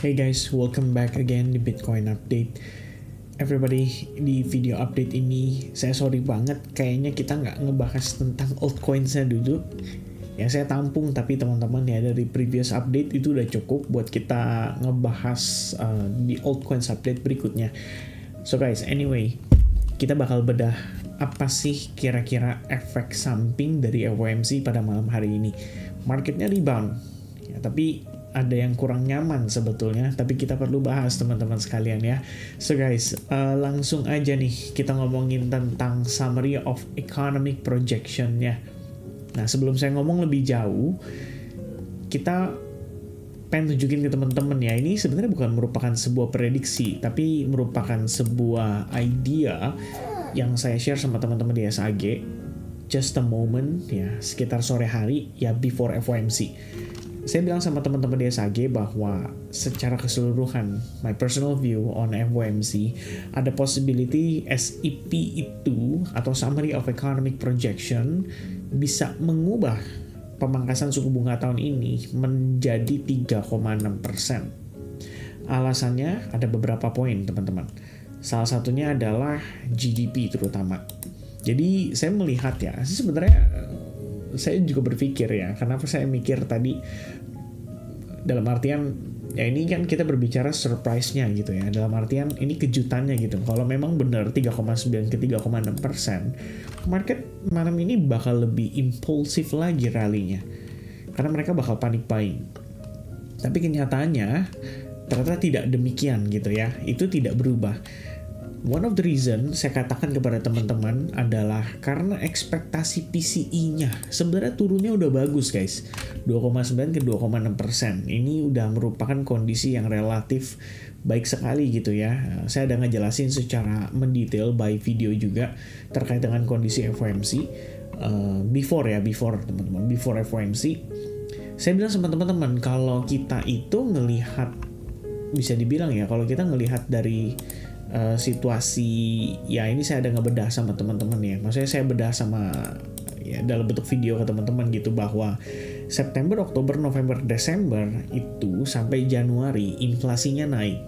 Hey guys, welcome back again di Bitcoin Update. Everybody, di video update ini saya sorry banget kayaknya kita nggak ngebahas tentang altcoins-nya dulu. Ya saya tampung, tapi teman-teman ya dari previous update itu udah cukup buat kita ngebahas di altcoins update berikutnya. So guys, anyway, kita bakal bedah apa sih kira-kira efek samping dari FOMC pada malam hari ini. Marketnya rebound, ya, tapi ada yang kurang nyaman sebetulnya, tapi kita perlu bahas teman-teman sekalian ya. So guys, langsung aja nih kita ngomongin tentang summary of economic projection ya. Nah sebelum saya ngomong lebih jauh, kita pengen tunjukin ke teman-teman ya, ini sebenarnya bukan merupakan sebuah prediksi, tapi merupakan sebuah idea yang saya share sama teman-teman di SAG just a moment ya, sekitar sore hari ya, before FOMC. Saya bilang sama teman-teman di SAG bahwa secara keseluruhan, my personal view on FOMC, ada possibility SEP itu atau Summary of Economic Projection bisa mengubah pemangkasan suku bunga tahun ini menjadi 3,6%. Alasannya ada beberapa poin teman-teman. Salah satunya adalah GDP terutama. Jadi saya melihat ya, sebenarnya saya juga berpikir ya, kenapa saya mikir tadi dalam artian ya ini kan kita berbicara surprise-nya gitu ya, dalam artian ini kejutannya gitu. Kalau memang benar 3,9 ke 3,6%, market malam ini bakal lebih impulsif lagi rally-nya karena mereka bakal panic buying. Tapi kenyataannya ternyata tidak demikian gitu ya, itu tidak berubah. One of the reason saya katakan kepada teman-teman adalah karena ekspektasi PCE-nya sebenarnya turunnya udah bagus guys, 2,9 ke 2,6%. Ini udah merupakan kondisi yang relatif baik sekali gitu ya. Saya udah ngejelasin secara mendetail by video juga terkait dengan kondisi FOMC before teman-teman, before FOMC. Saya bilang sama teman-teman kalau kita itu ngelihat, bisa dibilang ya, kalau kita ngelihat dari situasi ya, ini saya ada ngebedah sama teman-teman ya, maksudnya saya bedah sama ya dalam bentuk video ke teman-teman gitu, bahwa September, Oktober, November, Desember itu sampai Januari inflasinya naik,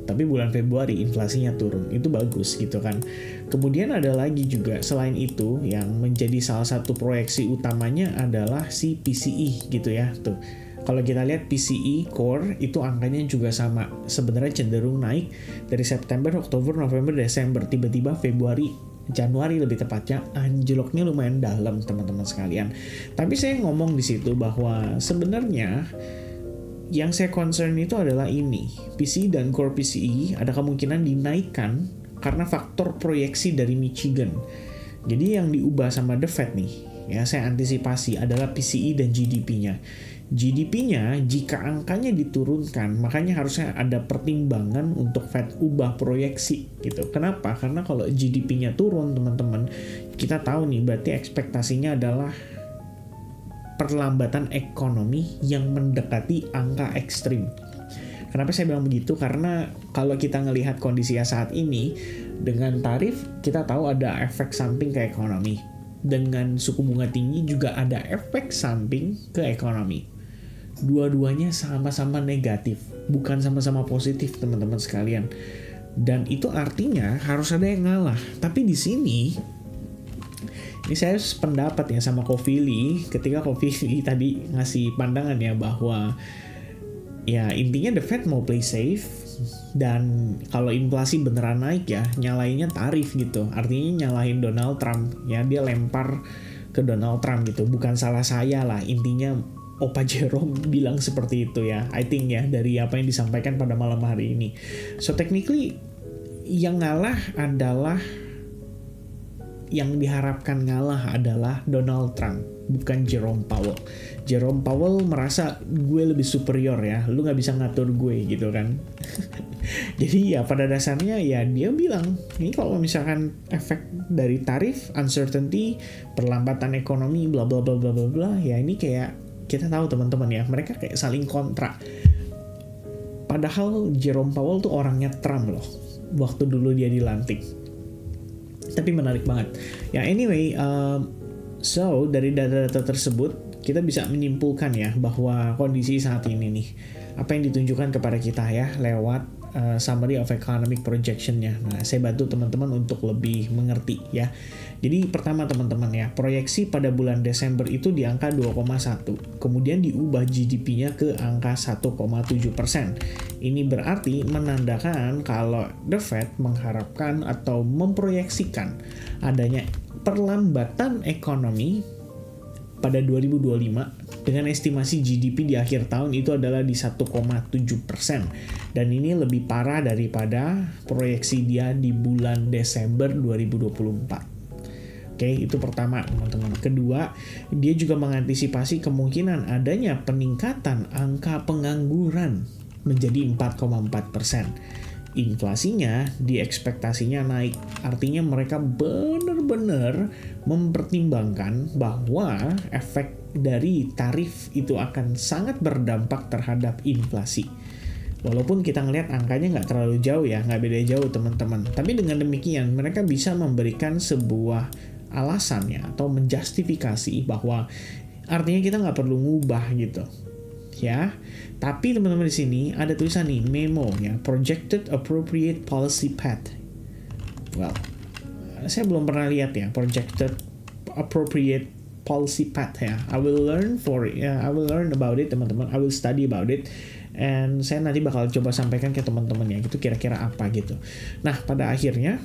tapi bulan Februari inflasinya turun, itu bagus gitu kan. Kemudian ada lagi juga selain itu yang menjadi salah satu proyeksi utamanya adalah si PCE gitu ya. Tuh kalau kita lihat PCE core itu angkanya juga sama, sebenarnya cenderung naik dari September, Oktober, November, Desember. Tiba-tiba Februari, Januari lebih tepatnya, anjloknya lumayan dalam teman-teman sekalian. Tapi saya ngomong di situ bahwa sebenarnya yang saya concern itu adalah ini, PCE dan core PCE ada kemungkinan dinaikkan karena faktor proyeksi dari Michigan. Jadi yang diubah sama The Fed nih, ya saya antisipasi adalah PCE dan GDP-nya. GDP-nya jika angkanya diturunkan, makanya harusnya ada pertimbangan untuk Fed ubah proyeksi gitu. Kenapa? Karena kalau GDP-nya turun teman-teman, kita tahu nih berarti ekspektasinya adalah perlambatan ekonomi yang mendekati angka ekstrim. Kenapa saya bilang begitu? Karena kalau kita ngelihat kondisi saat ini dengan tarif, kita tahu ada efek samping ke ekonomi. Dengan suku bunga tinggi juga ada efek samping ke ekonomi. Dua-duanya sama-sama negatif, bukan sama-sama positif teman-teman sekalian. Dan itu artinya harus ada yang ngalah. Tapi di sini, ini saya pendapat ya sama Kofili, ketika Kofili tadi ngasih pandangan ya bahwa ya intinya The Fed mau play safe, dan kalau inflasi beneran naik ya nyalainnya tarif gitu, artinya nyalahin Donald Trump ya, dia lempar ke Donald Trump gitu. Bukan salah saya lah, intinya Opa Jerome bilang seperti itu ya, I think ya, dari apa yang disampaikan pada malam hari ini. So technically yang ngalah adalah, yang diharapkan ngalah adalah Donald Trump, bukan Jerome Powell. Jerome Powell merasa gue lebih superior ya, lu gak bisa ngatur gue gitu kan. Jadi ya pada dasarnya ya dia bilang, ini kalau misalkan efek dari tarif, uncertainty, perlambatan ekonomi, bla bla bla bla bla bla, ya ini kayak kita tahu teman-teman ya, mereka kayak saling kontra. Padahal Jerome Powell tuh orangnya Trump loh, waktu dulu dia dilantik. Tapi menarik banget. Ya anyway, so dari data-data tersebut kita bisa menyimpulkan ya bahwa kondisi saat ini nih apa yang ditunjukkan kepada kita ya lewat summary of economic projection-nya. Nah, saya bantu teman-teman untuk lebih mengerti ya. Jadi pertama teman-teman ya, proyeksi pada bulan Desember itu di angka 2,1. Kemudian diubah GDP-nya ke angka 1,7%. Ini berarti menandakan kalau The Fed mengharapkan atau memproyeksikan adanya perlambatan ekonomi pada 2025 dengan estimasi GDP di akhir tahun itu adalah di 1,7%. Dan ini lebih parah daripada proyeksi dia di bulan Desember 2024. Oke, itu pertama teman-teman. Kedua, dia juga mengantisipasi kemungkinan adanya peningkatan angka pengangguran menjadi 4,4%. Inflasinya diekspektasinya naik. Artinya mereka benar-benar mempertimbangkan bahwa efek dari tarif itu akan sangat berdampak terhadap inflasi. Walaupun kita ngelihat angkanya nggak terlalu jauh ya, nggak beda jauh teman-teman. Tapi dengan demikian mereka bisa memberikan sebuah alasannya atau menjustifikasi bahwa artinya kita nggak perlu ngubah gitu. Ya, tapi teman-teman di sini ada tulisan nih memo ya, projected appropriate policy path. Well, saya belum pernah lihat ya projected appropriate policy path ya. I will learn about it teman-teman. I will study about it. And saya nanti bakal coba sampaikan ke teman-teman ya, gitu kira-kira apa gitu. Nah, pada akhirnya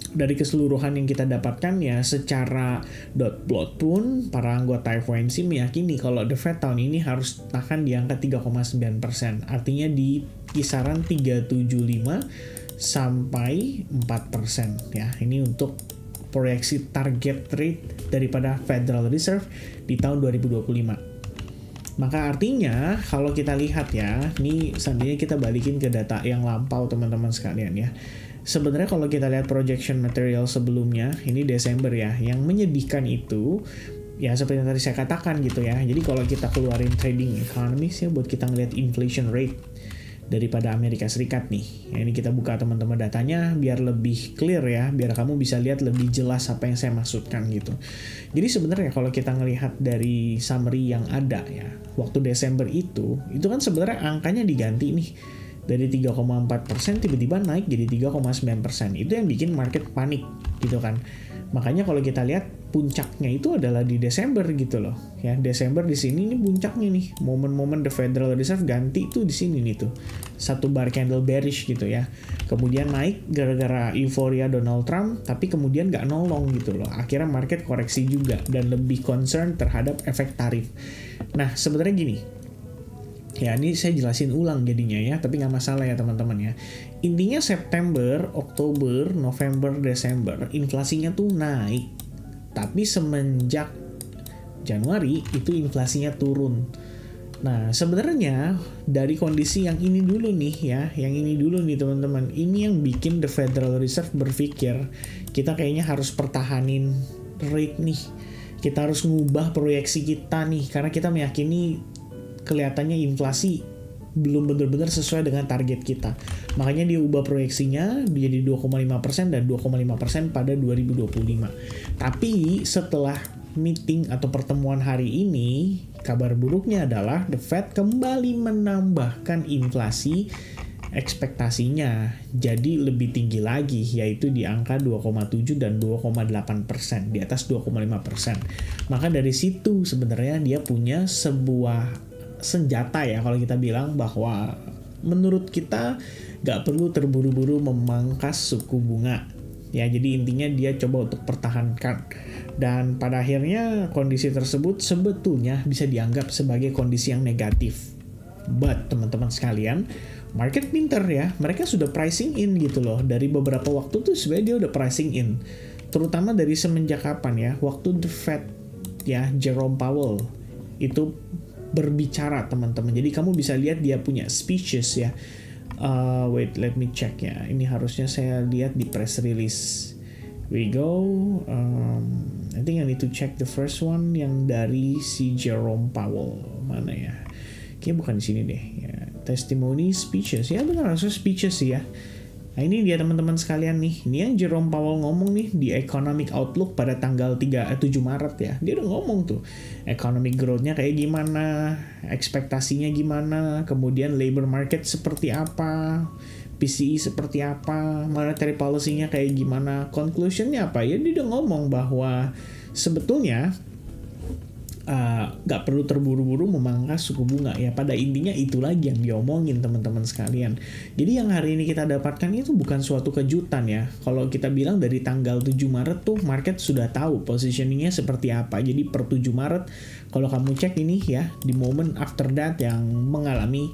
dari keseluruhan yang kita dapatkan ya secara dot plot pun para anggota FOMC meyakini kalau The Fed tahun ini harus tahan di angka 3,9%. Artinya di kisaran 375 sampai 4% ya. Ini untuk proyeksi target rate daripada Federal Reserve di tahun 2025. Maka artinya kalau kita lihat ya, ini seandainya kita balikin ke data yang lampau teman-teman sekalian ya. Sebenarnya kalau kita lihat projection material sebelumnya, ini Desember ya, yang menyedihkan itu, ya seperti yang tadi saya katakan gitu ya. Jadi kalau kita keluarin trading economics ya, buat kita ngelihat inflation rate daripada Amerika Serikat nih. Ya, ini kita buka teman-teman datanya, biar lebih clear ya, biar kamu bisa lihat lebih jelas apa yang saya maksudkan gitu. Jadi sebenarnya kalau kita ngelihat dari summary yang ada ya, waktu Desember itu kan sebenarnya angkanya diganti nih. Dari 3,4% tiba-tiba naik jadi 3,9%. Itu yang bikin market panik gitu kan. Makanya kalau kita lihat puncaknya itu adalah di Desember gitu loh. Ya, Desember di sini ini puncaknya nih. Momen-momen The Federal Reserve ganti itu di sini nih tuh. Satu bar candle bearish gitu ya. Kemudian naik gara-gara euforia Donald Trump, tapi kemudian nggak nolong gitu loh. Akhirnya market koreksi juga dan lebih concern terhadap efek tarif. Nah, sebenarnya gini. Ya, ini saya jelasin ulang jadinya ya, tapi nggak masalah ya teman-teman ya. Intinya September, Oktober, November, Desember, inflasinya tuh naik. Tapi semenjak Januari, itu inflasinya turun. Nah, sebenarnya dari kondisi yang ini dulu nih ya, yang ini dulu nih teman-teman, ini yang bikin The Federal Reserve berpikir, kita kayaknya harus pertahanin rate nih. Kita harus ngubah proyeksi kita nih, karena kita meyakini kelihatannya inflasi belum benar-benar sesuai dengan target kita. Makanya dia ubah proyeksinya jadi 2,5% dan 2,5% pada 2025. Tapi setelah meeting atau pertemuan hari ini, kabar buruknya adalah The Fed kembali menambahkan inflasi ekspektasinya jadi lebih tinggi lagi, yaitu di angka 2,7 dan 2,8%, di atas 2,5%. Maka dari situ sebenarnya dia punya sebuah senjata ya kalau kita bilang bahwa menurut kita gak perlu terburu-buru memangkas suku bunga ya. Jadi intinya dia coba untuk pertahankan, dan pada akhirnya kondisi tersebut sebetulnya bisa dianggap sebagai kondisi yang negatif. But teman-teman sekalian, market pinter ya, mereka sudah pricing in gitu loh. Dari beberapa waktu tuh sebenarnya dia udah pricing in, terutama dari semenjak kapan ya, waktu The Fed ya, Jerome Powell itu berbicara teman-teman. Jadi kamu bisa lihat dia punya speeches ya. Wait, let me check ya. Ini harusnya saya lihat di press release. We go. I think I need to check the first one yang dari si Jerome Powell. Mana ya? Kayaknya bukan di sini deh. Ya, testimony speeches. Ya benar, harusnya speeches ya. Nah ini dia teman-teman sekalian nih, ini yang Jerome Powell ngomong nih di Economic Outlook pada tanggal 7 Maret ya. Dia udah ngomong tuh, economic growth-nya kayak gimana, ekspektasinya gimana, kemudian labor market seperti apa, PCE seperti apa, monetary policy-nya kayak gimana, conclusion-nya apa. Ya dia udah ngomong bahwa sebetulnya gak perlu terburu-buru memangkas suku bunga ya. Pada intinya itu lagi yang diomongin teman-teman sekalian. Jadi yang hari ini kita dapatkan itu bukan suatu kejutan ya. Kalau kita bilang dari tanggal 7 Maret tuh market sudah tahu positioningnya seperti apa. Jadi per 7 Maret kalau kamu cek ini ya, di moment after that yang mengalami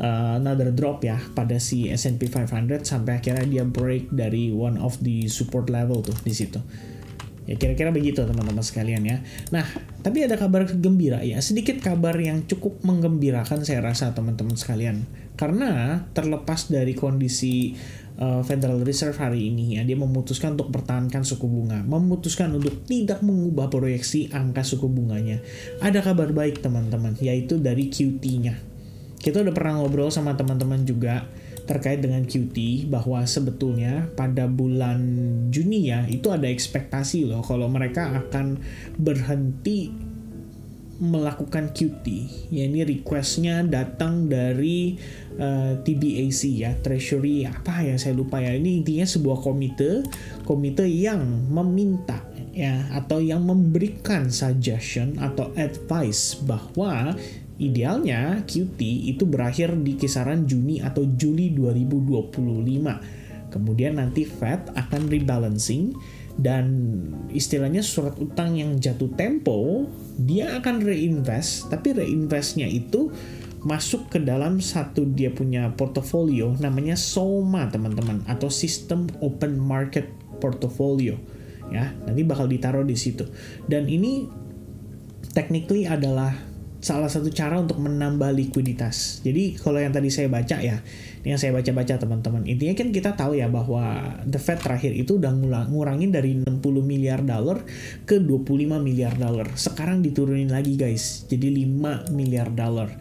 another drop ya pada si S&P 500 sampai akhirnya dia break dari one of the support level tuh di situ. Ya kira-kira begitu teman-teman sekalian ya. Nah, tapi ada kabar gembira ya. Sedikit kabar yang cukup menggembirakan saya rasa teman-teman sekalian. Karena terlepas dari kondisi Federal Reserve hari ini ya, dia memutuskan untuk pertahankan suku bunga. Memutuskan untuk tidak mengubah proyeksi angka suku bunganya. Ada kabar baik teman-teman, yaitu dari QT-nya. Kita udah pernah ngobrol sama teman-teman juga terkait dengan QT bahwa sebetulnya pada bulan Juni ya itu ada ekspektasi loh kalau mereka akan berhenti melakukan QT. Ya ini requestnya datang dari TBAC ya, Treasury apa ya saya lupa ya. Ini intinya sebuah komite yang meminta ya atau yang memberikan suggestion atau advice bahwa idealnya QT itu berakhir di kisaran Juni atau Juli 2025. Kemudian nanti Fed akan rebalancing dan istilahnya surat utang yang jatuh tempo dia akan reinvest, tapi reinvestnya itu masuk ke dalam satu dia punya portofolio namanya SOMA teman-teman, atau System Open Market Portfolio ya, nanti bakal ditaruh di situ. Dan ini technically adalah salah satu cara untuk menambah likuiditas. Jadi kalau yang tadi saya baca ya, yang saya baca-baca teman-teman, intinya kan kita tahu ya bahwa The Fed terakhir itu udah ngurangin dari 60 miliar dolar ke 25 miliar dolar. Sekarang diturunin lagi guys, jadi 5 miliar dolar.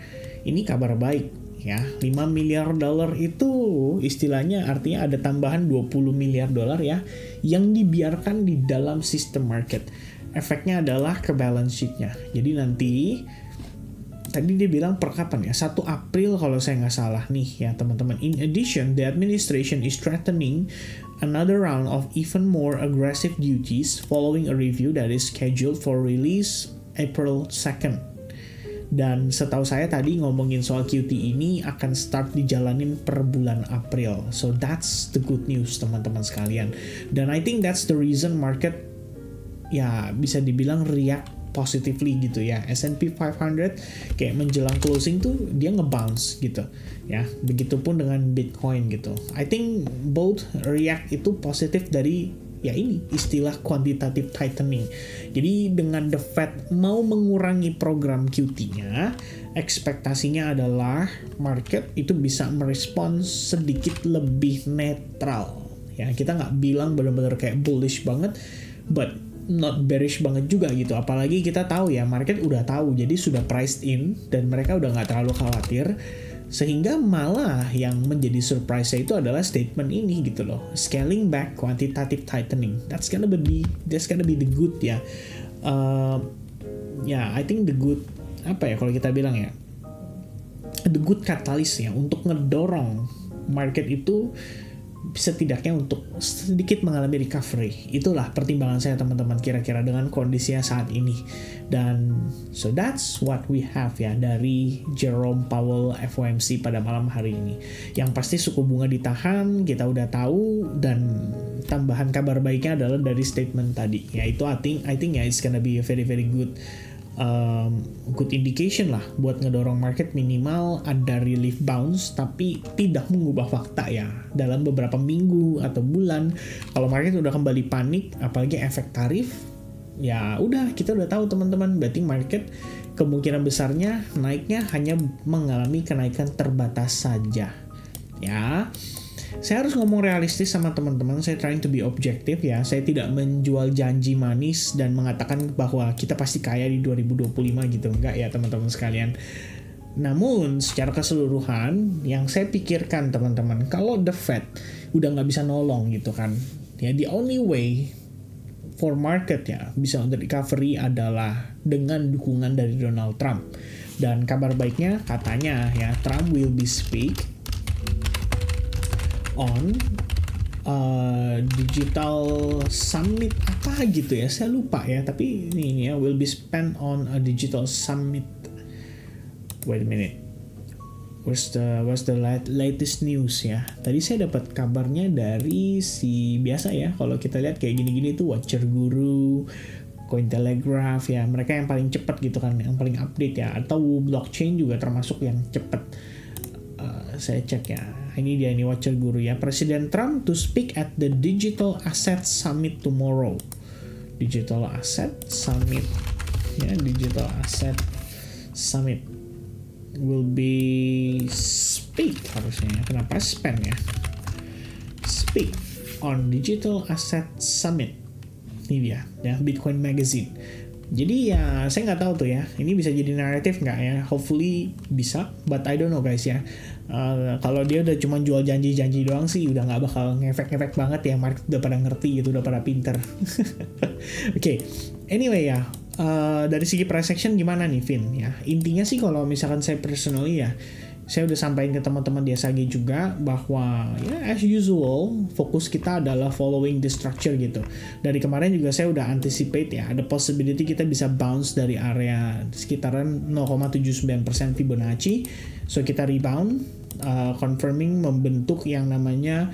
Ini kabar baik ya. 5 miliar dolar itu istilahnya artinya ada tambahan 20 miliar dolar ya yang dibiarkan di dalam sistem market. Efeknya adalah ke balance sheet-nya. Jadi nanti tadi dia bilang per kapan ya? 1 April kalau saya nggak salah nih ya teman-teman. In addition, the administration is threatening another round of even more aggressive duties following a review that is scheduled for release April 2nd. Dan setahu saya tadi ngomongin soal QT ini akan start dijalanin per bulan April. So that's the good news teman-teman sekalian. Dan I think that's the reason market ya bisa dibilang react positively gitu ya. S&P 500 kayak menjelang closing tuh dia ngebounce gitu ya. Begitupun dengan Bitcoin gitu. I think both react itu positif dari ya ini istilah quantitative tightening. Jadi dengan The Fed mau mengurangi program QT-nya, ekspektasinya adalah market itu bisa merespons sedikit lebih netral. Ya kita nggak bilang benar-benar kayak bullish banget, but not bearish banget juga gitu. Apalagi kita tahu ya market udah tahu, jadi sudah priced in dan mereka udah nggak terlalu khawatir. Sehingga malah yang menjadi surprise itu adalah statement ini gitu loh, scaling back quantitative tightening. That's gonna be the good ya. I think the good apa ya kalau kita bilang ya, the good catalyst ya untuk ngedorong market itu setidaknya untuk sedikit mengalami recovery. Itulah pertimbangan saya teman-teman kira-kira dengan kondisinya saat ini. Dan so that's what we have ya dari Jerome Powell FOMC pada malam hari ini. Yang pasti suku bunga ditahan, kita udah tahu, dan tambahan kabar baiknya adalah dari statement tadi. Yaitu I think ya it's gonna be a very very good indication lah buat ngedorong market. Minimal ada relief bounce tapi tidak mengubah fakta ya dalam beberapa minggu atau bulan. Kalau market udah kembali panik apalagi efek tarif, ya udah kita udah tahu teman-teman, berarti market kemungkinan besarnya naiknya hanya mengalami kenaikan terbatas saja ya. Saya harus ngomong realistis sama teman-teman, saya trying to be objective ya. Saya tidak menjual janji manis dan mengatakan bahwa kita pasti kaya di 2025 gitu. Enggak ya teman-teman sekalian. Namun secara keseluruhan yang saya pikirkan teman-teman, kalau the Fed udah nggak bisa nolong gitu kan, ya the only way for market ya bisa untuk recovery adalah dengan dukungan dari Donald Trump. Dan kabar baiknya katanya ya Trump will be speak on digital summit apa gitu ya, saya lupa ya, tapi ini ya will be spent on a digital summit. Wait a minute, what's the latest news ya? Tadi saya dapat kabarnya dari si biasa ya, kalau kita lihat kayak gini-gini tuh Watcher Guru, Cointelegraph ya, mereka yang paling cepat gitu kan, yang paling update ya, atau blockchain juga termasuk yang cepat. Saya cek ya, ini dia ini Watcher Guru ya. Presiden Trump to speak at the Digital Asset Summit tomorrow. Digital Asset Summit ya, Digital Asset Summit will be speak harusnya ya. Kenapa spend ya? Speak on Digital Asset Summit. Ini dia ya, Bitcoin Magazine. Jadi ya saya nggak tahu tuh ya, ini bisa jadi naratif nggak ya? Hopefully bisa, but I don't know guys ya. Kalau dia udah cuma jual janji-janji doang sih, udah nggak bakal ngefek-ngefek banget ya. Market udah pada ngerti gitu, udah pada pinter. Oke, anyway ya. Dari segi price action gimana nih Vin ya, intinya sih kalau misalkan saya personally ya, saya udah sampaikan ke teman-teman di SAG juga bahwa ya as usual fokus kita adalah following the structure gitu. Dari kemarin juga saya udah anticipate ya, ada possibility kita bisa bounce dari area sekitaran 0,79% Fibonacci, so kita rebound, confirming membentuk yang namanya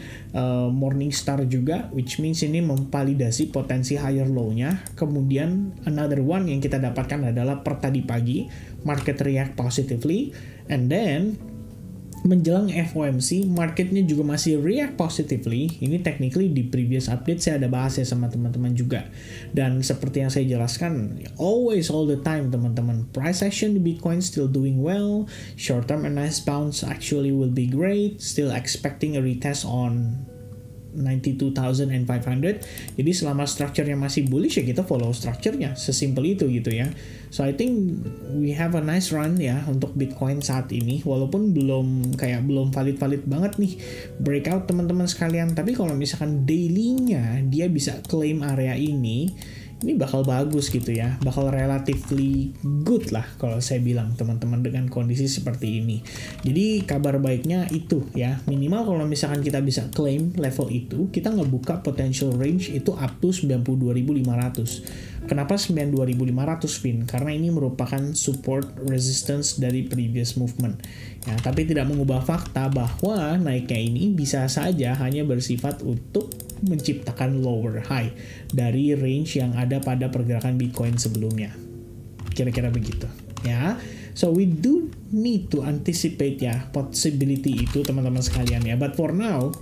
Morningstar juga, which means ini memvalidasi potensi higher low-nya. Kemudian another one yang kita dapatkan adalah per tadi pagi market react positively, and then menjelang FOMC marketnya juga masih react positively. Ini technically di previous update saya ada bahas ya sama teman-teman juga, dan seperti yang saya jelaskan always all the time teman-teman, price action di Bitcoin still doing well, short term and nice bounce actually will be great, still expecting a retest on 92,500. Jadi selama structure-nya masih bullish ya kita follow structure-nya, sesimpel itu gitu ya. So I think we have a nice run ya untuk Bitcoin saat ini, walaupun belum valid banget nih breakout teman-teman sekalian. Tapi kalau misalkan daily-nya dia bisa claim area ini bakal bagus gitu ya, bakal relatively good lah kalau saya bilang teman-teman dengan kondisi seperti ini. Jadi kabar baiknya itu ya, minimal kalau misalkan kita bisa claim level itu, kita ngebuka potential range itu up to 92.500. Kenapa 92.500 Vin? Karena ini merupakan support resistance dari previous movement ya, tapi tidak mengubah fakta bahwa naiknya ini bisa saja hanya bersifat untuk menciptakan lower high dari range yang ada pada pergerakan Bitcoin sebelumnya. Kira-kira begitu ya. So we do need to anticipate ya possibility itu teman-teman sekalian ya. But for now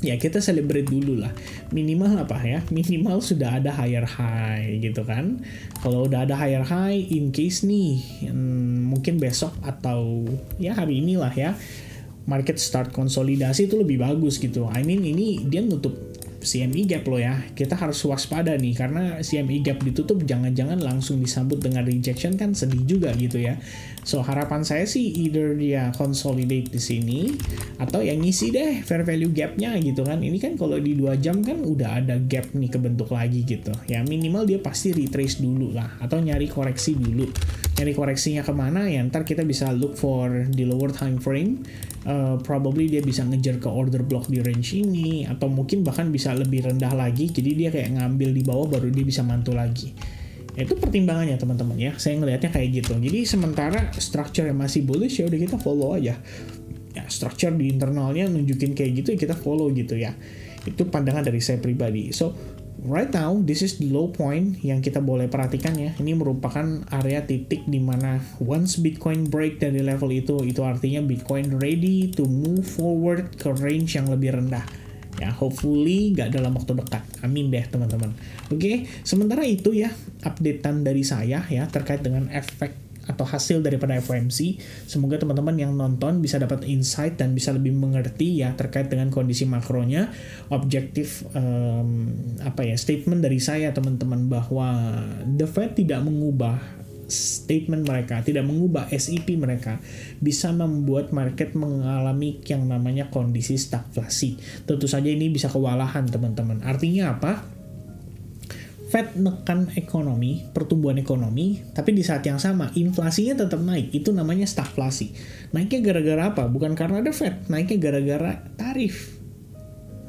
ya kita celebrate dulu lah. Minimal apa ya? Minimal sudah ada higher high gitu kan. Kalau udah ada higher high, in case nih mungkin besok atau ya hari inilah ya, market start konsolidasi itu lebih bagus gitu. I mean ini dia nutup CME gap loh ya. Kita harus waspada nih karena CME gap ditutup jangan-jangan langsung disambut dengan rejection, kan sedih juga gitu ya. So harapan saya sih either dia consolidate di sini atau yang ngisi deh fair value gapnya gitu kan. Ini kan kalau di 2 jam kan udah ada gap nih kebentuk lagi gitu. Ya minimal dia pasti retrace dulu lah atau nyari koreksi dulu. Nyari koreksinya kemana ya, ntar kita bisa look for di lower time frame. Probably dia bisa ngejar ke order block di range ini, atau mungkin bahkan bisa lebih rendah lagi, jadi dia kayak ngambil di bawah baru dia bisa mantul lagi. Itu pertimbangannya teman-teman ya, saya ngelihatnya kayak gitu. Jadi sementara structure yang masih bullish ya udah kita follow aja ya, structure di internalnya nunjukin kayak gitu ya kita follow gitu ya. Itu pandangan dari saya pribadi. So right now, this is the low point yang kita boleh perhatikan ya. Ini merupakan area titik di mana once Bitcoin break dari level itu artinya Bitcoin ready to move forward ke range yang lebih rendah. Ya, hopefully nggak dalam waktu dekat. Amin deh teman-teman. Oke, sementara itu ya updatean dari saya ya terkait dengan efek atau hasil daripada FOMC. Semoga teman-teman yang nonton bisa dapat insight dan bisa lebih mengerti ya terkait dengan kondisi makronya. Objektif statement dari saya teman-teman bahwa the Fed tidak mengubah statement mereka, tidak mengubah SEP mereka, bisa membuat market mengalami yang namanya kondisi stagflasi. Tentu saja ini bisa kewalahan teman-teman. Artinya apa? Fed nekan ekonomi, pertumbuhan ekonomi, tapi di saat yang sama inflasinya tetap naik. Itu namanya stagflasi. Naiknya gara-gara apa? Bukan karena ada Fed, naiknya gara-gara tarif.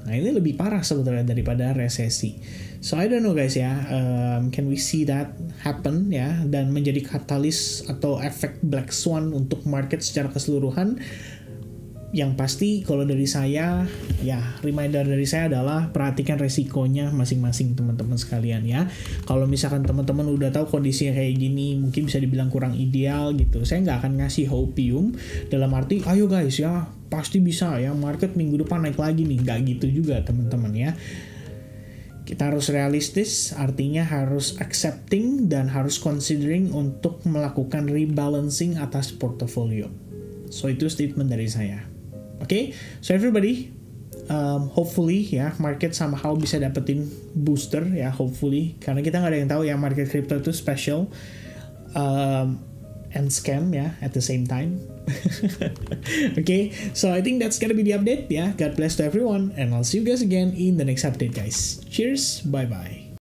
Nah ini lebih parah sebetulnya daripada resesi. So I don't know guys ya, can we see that happen ya, dan menjadi katalis atau efek black swan untuk market secara keseluruhan. Yang pasti kalau dari saya, ya reminder dari saya adalah perhatikan resikonya masing-masing teman-teman sekalian ya. Kalau misalkan teman-teman udah tahu kondisinya kayak gini, mungkin bisa dibilang kurang ideal gitu, saya nggak akan ngasih hopium dalam arti, ayo guys ya, pasti bisa ya, market minggu depan naik lagi nih. Nggak gitu juga teman-teman ya. Kita harus realistis, artinya harus accepting dan harus considering untuk melakukan rebalancing atas portofolio. So itu statement dari saya. Oke, so everybody, hopefully ya market somehow bisa dapetin booster ya, hopefully, karena kita nggak ada yang tahu ya, market crypto itu special and scam ya at the same time. Okay, so I think that's gonna be the update ya. God bless to everyone, and I'll see you guys again in the next update guys. Cheers, bye bye.